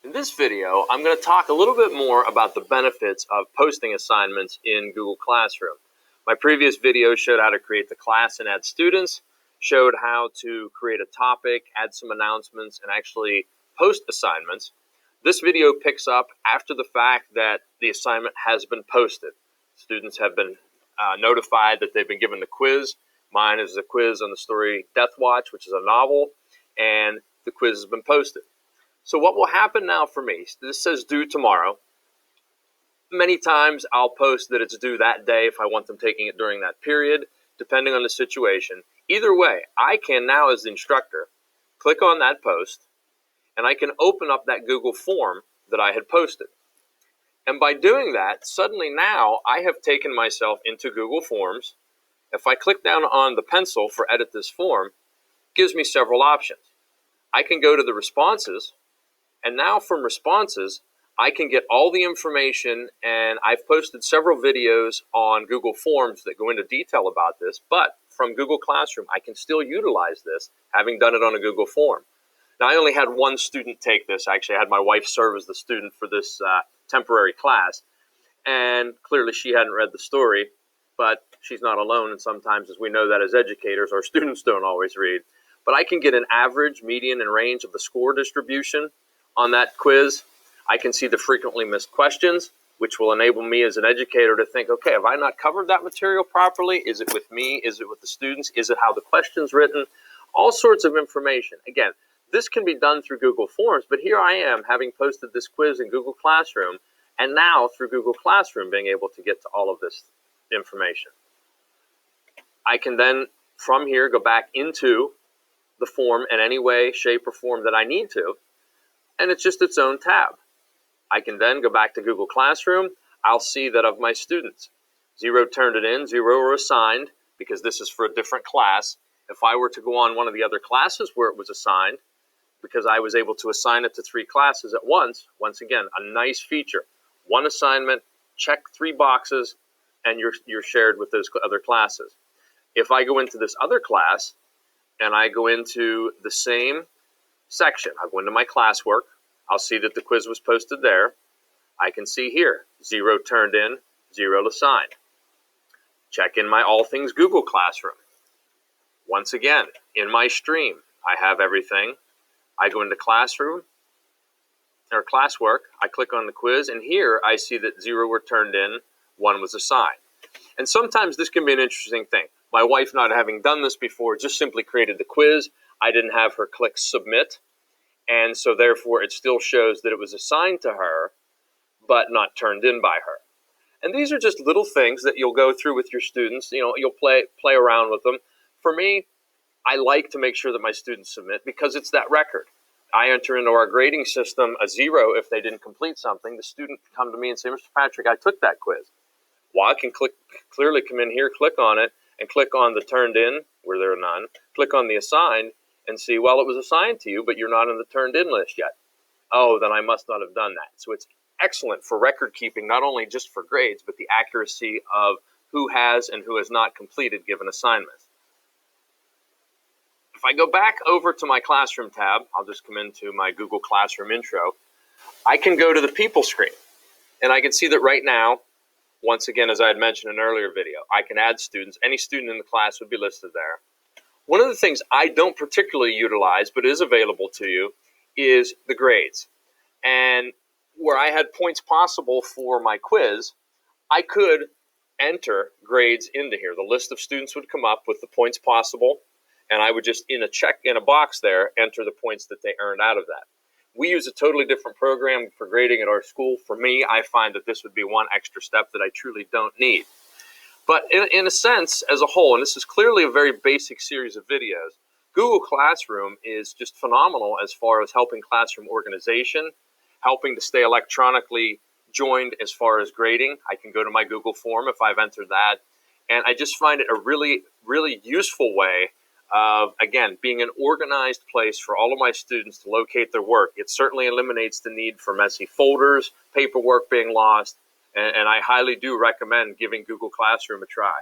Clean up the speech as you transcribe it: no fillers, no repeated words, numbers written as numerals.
In this video, I'm going to talk a little bit more about the benefits of posting assignments in Google Classroom. My previous video showed how to create the class and add students, showed how to create a topic, add some announcements, and actually post assignments. This video picks up after the fact that the assignment has been posted. Students have been notified that they've been given the quiz. Mine is a quiz on the story Death Watch, which is a novel, and the quiz has been posted. So what will happen now for me, this says due tomorrow. Many times I'll post that it's due that day if I want them taking it during that period, depending on the situation. Either way, I can now, as the instructor, click on that post, and I can open up that Google form that I had posted. And by doing that, suddenly now I have taken myself into Google Forms. If I click down on the pencil for edit this form, it gives me several options. I can go to the responses, and now from responses, I can get all the information, and I've posted several videos on Google Forms that go into detail about this, but from Google Classroom, I can still utilize this, having done it on a Google form. Now, I only had one student take this. Actually, I had my wife serve as the student for this temporary class, and clearly she hadn't read the story, but she's not alone, and sometimes, as we know that as educators, our students don't always read. But I can get an average, median, and range of the score distribution on that quiz. I can see the frequently missed questions, which will enable me as an educator to think, okay, have I not covered that material properly? Is it with me? Is it with the students? Is it how the question's written? All sorts of information. Again, this can be done through Google Forms, but here I am having posted this quiz in Google Classroom, and now through Google Classroom being able to get to all of this information. I can then, from here, go back into the form in any way, shape, or form that I need to, and it's just its own tab. I can then go back to Google Classroom. I'll see that of my students, 0 turned it in, 0 were assigned, because this is for a different class. If I were to go on one of the other classes where it was assigned, because I was able to assign it to 3 classes at once again, a nice feature. One assignment, check 3 boxes, and you're shared with those other classes. If I go into this other class, and I go into the same section, I'll go into my classwork, I'll see that the quiz was posted there. I can see here, 0 turned in, 0 assigned. Check in my All Things Google Classroom. Once again, in my stream, I have everything. I go into Classroom, or Classwork, I click on the quiz, and here I see that 0 were turned in, 1 was assigned. And sometimes this can be an interesting thing. My wife, not having done this before, just simply created the quiz. I didn't have her click submit, and so therefore it still shows that it was assigned to her, but not turned in by her. And these are just little things that you'll go through with your students. You'll play around with them. For me, I like to make sure that my students submit because it's that record. I enter into our grading system a 0 if they didn't complete something. The student can come to me and say, Mr. Patrick, I took that quiz. Well, I can clearly come in here, click on it, and click on the turned in, where there are none, click on the assigned, and see, well, it was assigned to you, but you're not in the turned in list yet. Oh, then I must not have done that. So it's excellent for record keeping, not only just for grades, but the accuracy of who has and who has not completed given assignments. If I go back over to my Classroom tab, I'll just come into my Google Classroom intro, I can go to the People screen, and I can see that right now, once again, as I had mentioned in an earlier video, I can add students. Any student in the class would be listed there. One of the things I don't particularly utilize, but is available to you, is the grades. And where I had points possible for my quiz, I could enter grades into here. The list of students would come up with the points possible, and I would just, in a box there, enter the points that they earned out of that. We use a totally different program for grading at our school. For me, I find that this would be one extra step that I truly don't need. But in a sense, as a whole, and this is clearly a very basic series of videos, Google Classroom is just phenomenal as far as helping classroom organization, helping to stay electronically joined as far as grading. I can go to my Google form if I've entered that. And I just find it a really, really useful way of, again, being an organized place for all of my students to locate their work. It certainly eliminates the need for messy folders, paperwork being lost, and I highly do recommend giving Google Classroom a try.